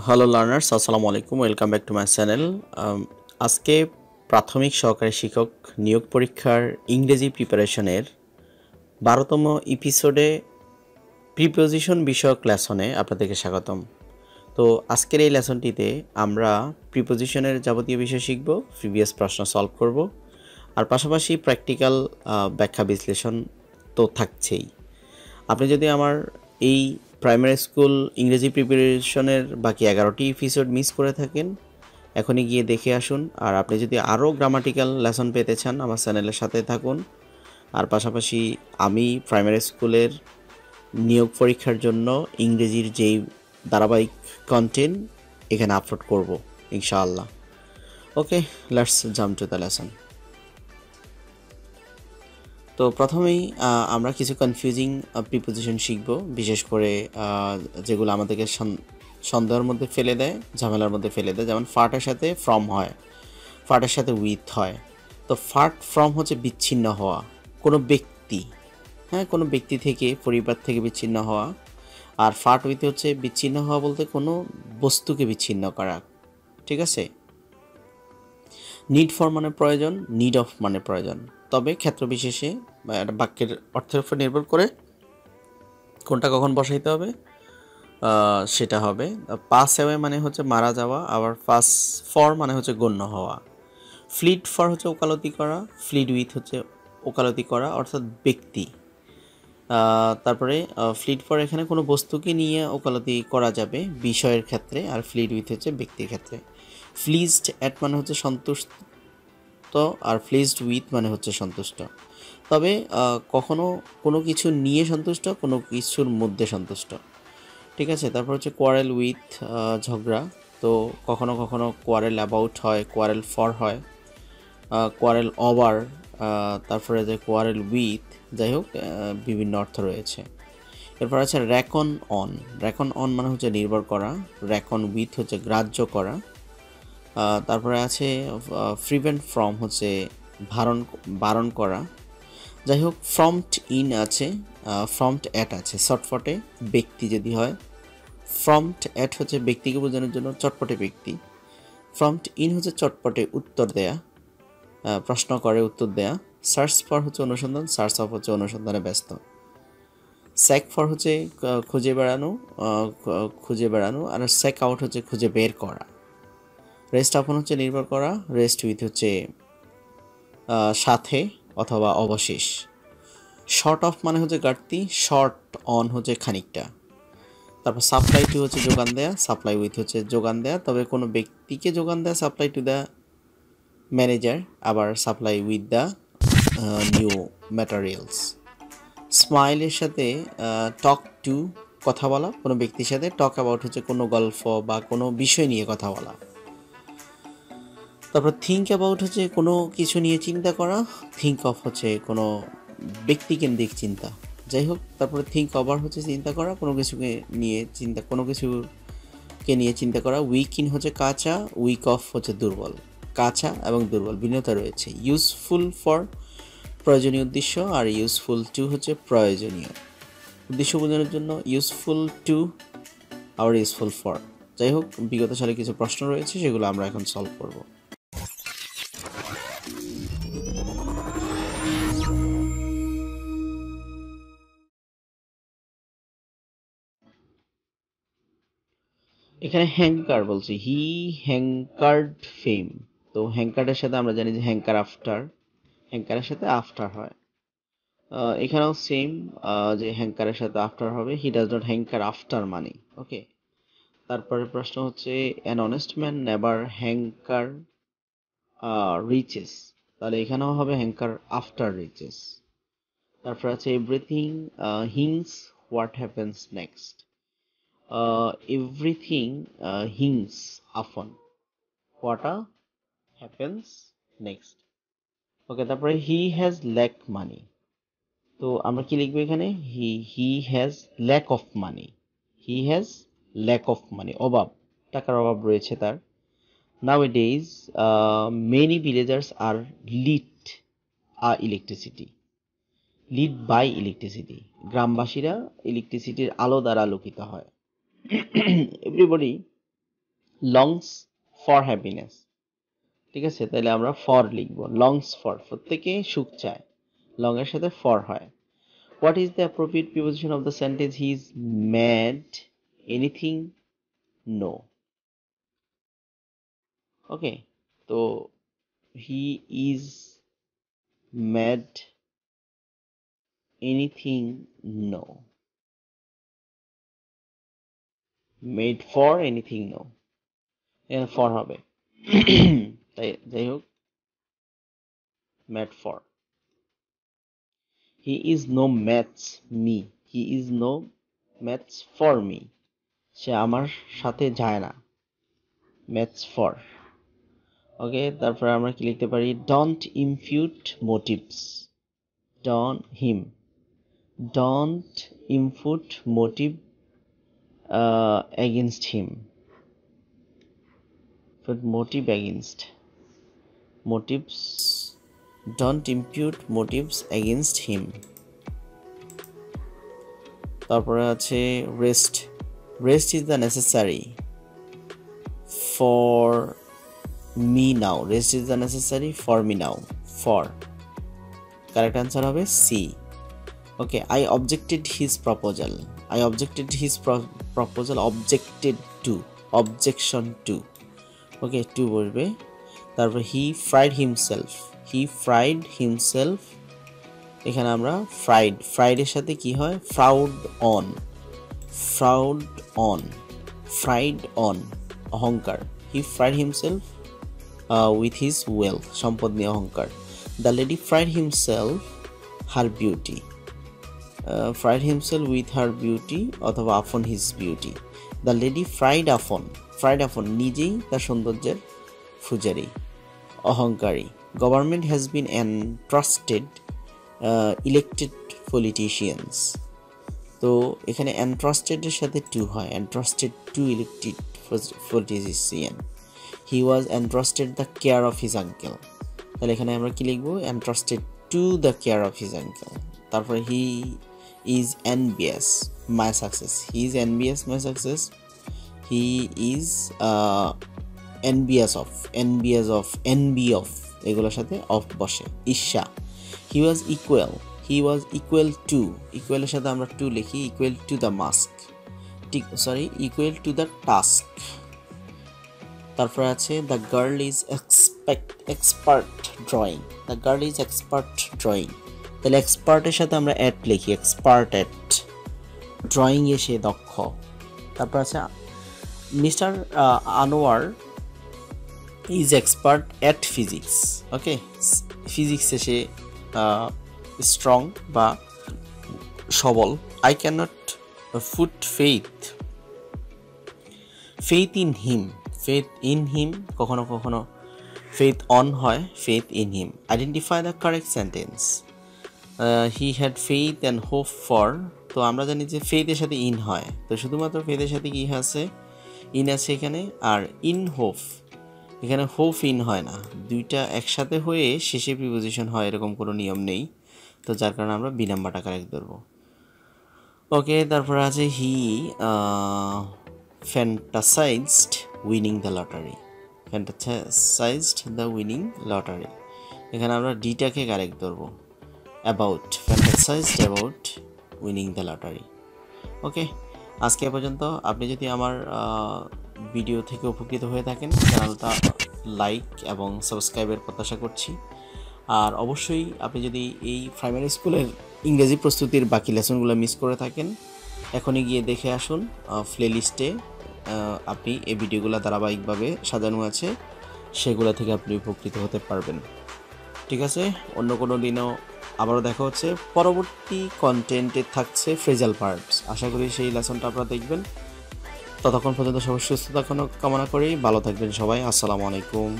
Hello learners, আসসালামু আলাইকুম। Welcome back to my channel. আজকে প্রাথমিক সহকারী শিক্ষক নিয়োগ পরীক্ষার ইংরেজি প্রিপারেশনের 12তম এপিসোডে প্রিপোজিশন বিষয়ক লেসনে আপনাদেরকে স্বাগতম। তো আজকের এই লেসনটিতে আমরা প্রিপোজিশনের যাবতীয় বিষয় শিখব, প্রিভিয়াস প্রশ্ন সলভ করব, আর পাশাপাশি প্র্যাকটিক্যাল ব্যাখ্যা বিশ্লেষণ তো থাকছেই। আপনি যদি আমার এই প্রাইমারি স্কুল ইংরেজি প্রিপারেশনের বাকি 11টি এপিসোড মিস করে থাকেন, এখনই গিয়ে দেখে আসুন। আর আপনি যদি আরও গ্রামাটিক্যাল লেসন পেতে চান, আমার চ্যানেলের সাথে থাকুন। আর পাশাপাশি আমি প্রাইমারি স্কুলের নিয়োগ পরীক্ষার জন্য ইংরেজির যেই ধারাবাহিক কন্টেন্ট এখানে আপলোড করব ইনশাআল্লাহ। Okay, let's jump to the lesson. তো প্রথমেই আমরা কিছু কনফিউজিং প্রিপোজিশন শিখব, বিশেষ করে যেগুলো আমাদেরকে সন্দেহের মধ্যে ফেলে দেয়, ঝামেলার মধ্যে ফেলে দেয়। যেমন ফার্টের সাথে ফ্রম হয়, ফার্টের সাথে উইথ হয়। তো ফার্ট ফ্রম হচ্ছে বিচ্ছিন্ন হওয়া, কোনো ব্যক্তি, হ্যাঁ, কোনো ব্যক্তি থেকে, পরিবার থেকে বিচ্ছিন্ন হওয়া। আর ফার্ট উইথ হচ্ছে বিচ্ছিন্ন হওয়া বলতে কোনো বস্তুকে বিচ্ছিন্ন করা, ঠিক আছে। নিড ফর মানে প্রয়োজন, নিড অফ মানে প্রয়োজন। তবে ক্ষেত্র বিশেষে একটা বাক্যের অর্থের উপর নির্ভর করে কোনটা কখন বসাইতে হবে সেটা হবে। পাস অ্যাওয়ে মানে হচ্ছে মারা যাওয়া, আবার পাস ফর মানে হচ্ছে গণ্য হওয়া। ফ্লিড ফর হচ্ছে ওকালতি করা, ফ্লিড উইথ হচ্ছে ওকালতি করা অর্থাৎ ব্যক্তি। তারপরে ফ্লিড ফর এখানে কোনো বস্তুকে নিয়ে ওকালতি করা যাবে বিষয়ের ক্ষেত্রে, আর ফ্লিড উইথ হচ্ছে ব্যক্তির ক্ষেত্রে। ফ্লিজড অ্যাট মানে হচ্ছে সন্তুষ্ট, আর প্লিজড উইথ মানে হচ্ছে সন্তুষ্ট। তবে কখনো কোনো কিছু নিয়ে সন্তুষ্ট, কোনো কিছুর মধ্যে সন্তুষ্ট, ঠিক আছে। তারপর হচ্ছে কোয়ারেল উইথ, ঝগড়া। তো কখনো কখনো কোয়ারেল অ্যাবাউট হয়, কোয়ারেল ফর হয়, কোয়ারেল ওভার, তারপরে যে কোয়ারেল উইথ, যাই হোক বিভিন্ন অর্থ রয়েছে। এরপর আছে র্যাকন অন। র্যাকন অন মানে হচ্ছে নির্ভর করা, র্যাকন উইথ হচ্ছে গ্রাহ্য করা। তারপরে আছে প্রিভেন্ট ফ্রম হচ্ছে বারণ করা। যাই হোক, ফ্রমট ইন আছে, ফ্রমট অ্যাট আছে শর্টফটে ব্যক্তি যদি হয়। ফ্রমট অ্যাট হচ্ছে ব্যক্তিকে বোঝানোর জন্য চটপটে ব্যক্তি। ফ্রমট ইন হচ্ছে চটপটে উত্তর দেয়া, প্রশ্ন করে উত্তর দেয়া। সার্চ ফর হচ্ছে অনুসন্ধান, সার্চ অফ হচ্ছে অনুসন্ধানে ব্যস্ত। স্যাক ফর হচ্ছে খুঁজে বেড়ানো, আর স্যাক আউট হচ্ছে খুঁজে বের করা। রেস্ট আপন হচ্ছে নির্ভর করা, রেস্ট উইথ হচ্ছে সাথে অথবা অবশেষ। শর্ট অফ মানে হচ্ছে ঘাটতি, শর্ট অন হচ্ছে খানিকটা। তারপর সাপ্লাই টু হচ্ছে যোগান দেয়া, সাপ্লাই উইথ হচ্ছে যোগান দেয়া, তবে কোনো ব্যক্তিকে যোগান দেয়া সাপ্লাই টু দ্য ম্যানেজার, আবার supply with the new materials. স্মাইলের সাথে টক টু কথা বলা, কোনো ব্যক্তির সাথে। টক অ্যাবাউট হচ্ছে কোনো গল্প বা কোনো বিষয় নিয়ে কথা বলা। তারপর থিঙ্ক অ্যাবাউট হচ্ছে কোনো কিছু নিয়ে চিন্তা করা, থিঙ্ক অফ হচ্ছে কোনো ব্যক্তিকেন্দ্রিক চিন্তা। যাই হোক, তারপরে থিঙ্ক ওভার হচ্ছে চিন্তা করা, কোনো কিছুকে নিয়ে চিন্তা করা। উইক ইন হচ্ছে কাঁচা, উইক অফ হচ্ছে দুর্বল। কাঁচা এবং দুর্বল ভিন্নতা রয়েছে। ইউজফুল ফর প্রয়োজনীয় উদ্দেশ্য, আর ইউজফুল টু হচ্ছে প্রয়োজনীয় উদ্দেশ্য বোঝানোর জন্য। ইউজফুল টু আর ইউজফুল ফর। যাই হোক, বিগত সালে কিছু প্রশ্ন রয়েছে, সেগুলো আমরা এখন সলভ করব। এখানে হ্যাঙ্কার বলছি, হি হ্যাঙ্কার্ড ফেম। তো হ্যাঙ্কারের সাথে আমরা জানি যে হ্যাঙ্কার আফটার, হ্যাঙ্কারের সাথে আফটার হয়। এখানেও সেম, যে হ্যাঙ্কারের সাথে আফটার হবে। He does not hanker after money. Okay, তারপরে প্রশ্ন হচ্ছে an honest man never hanker riches. তাহলে এখানেও হবে হ্যাঙ্কার আফটার রিচেস। তারপর আছে everything hinges what happens next. Everything hinges upon what happens next. ওকে, তারপরে হি হ্যাজ ল্যাক মানি। তো আমরা কি লিখবো এখানে? He has lack of money, he has lack of money, অভাব, টাকার অভাব রয়েছে তার। Nowadays many villagers are lead electricity, lead by electricity. গ্রামবাসীরা ইলেকট্রিসিটির আলো দ্বারা আলোকিত হয়। এভরিবডি লংস ফর হ্যাপিনেস, ঠিক আছে, তাহলে আমরা ফর লিখবো, লংস ফর, প্রত্যেকে সুখ চায়, লং এর সাথে ফর হয়। What is the appropriate preposition of the sentence he is mad anything no? Okay, তো he is mad anything no, made for anything no, এখানে ফর হবে। তাই যাই হোক, mad for. He is no match me, he is no match for me, সে আমার সাথে যায় না, ম্যাথস ফর। ওকে, তারপরে আমরা কি লিখতে পারি, don't impute motives, don't impute motive against him, put motive against, motives, don't impute motives against him। তারপরে আছে rest, rest is the necessary for me now, rest is the necessary for me now, for, correct answer হবে C। Okay, I objected his proposal, I objected his proposal, objected to, objection to, okay, to বলবে। তারপর he fried himself, he fried himself, এখানে আমরা fried এর সাথে কি হয়, fraud on, অহংকার, he fried himself with his wealth, সম্পদ নিয়ে অহংকার। the lady fried himself her beauty, fried himself with her beauty অথবা upon his beauty। the lady fried upon নিজেই তার সৌন্দর্যের ফুজারি, অহংকারী। government has been entrusted elected politicians, তো এখানে entrusted এর সাথে to হয়, entrusted to elected politician, he was entrusted the care of his uncle, তাহলে এখানে আমরা কি লিখবো, entrusted to the care of his uncle। তারপরে he is envious my success, he is envious my success, he is envious of, envy of, এগুলোর সাথে of বসে, ঈর্ষা। he was equal to, equal এর সাথে আমরা to লিখি, equal to the mask, equal to the task। তারপর আছে the girl is expert drawing, the girl is expert drawing, তাহলে এক্সপার্টের সাথে আমরা এট লিখি, এক্সপার্ট এট, ড্রয়িং এ সে দক্ষ। তারপর আছে mister Anwar is expert at physics, okay, ফিজিক্সে সে স্ট্রং বা সবল। I cannot put faith in him, কখনো কখনো faith on হয়, faith in him। Identify the correct sentence, he had faith and hope for, তো আমরা জানি যে faith এর সাথে in হয়, তো শুধুমাত্র faith এর সাথে কি আছে, in আছে এখানে, আর in hope, এখানে hope in হয় না, দুইটা একসাথে হয়ে শেষে প্রিপোজিশন হয়, এরকম কোনো নিয়ম নেই, তো যার কারণে আমরা বি নাম্বারটা কারেক্ট ধরবো। ওকে, তারপরে আছে he fantasized winning the lottery, fantasized the winning lottery, এখানে আমরা ডিটাকে কারেক্ট ধরবো, about, fantasized about winning the lottery। ওকে, আজকে পর্যন্ত। আপনি যদি আমার ভিডিও থেকে উপকৃত হয়ে থাকেন, চ্যানেলটা লাইক এবং সাবস্ক্রাইবের প্রত্যাশা করছি। আর অবশ্যই আপনি যদি এই প্রাইমারি স্কুলের ইংরেজি প্রস্তুতির বাকি লেসনগুলো মিস করে থাকেন, এখনই গিয়ে দেখে আসুন, প্লেলিস্টে আপনি এই ভিডিওগুলো ধারাবাহিকভাবে সাজানো আছে, সেগুলো থেকে আপনি উপকৃত হতে পারবেন। ঠিক আছে, অন্য কোনো দিনও আবারও দেখা হচ্ছে। পরবর্তী কন্টেন্টে থাকছে ফ্রেজাল ভার্বস, আশা করি সেই লেসনটা আপনারা দেখবেন। ততক্ষণ পর্যন্ত সবার সুস্থতা কামনা করি, ভালো থাকবেন সবাই, আসসালামু আলাইকুম।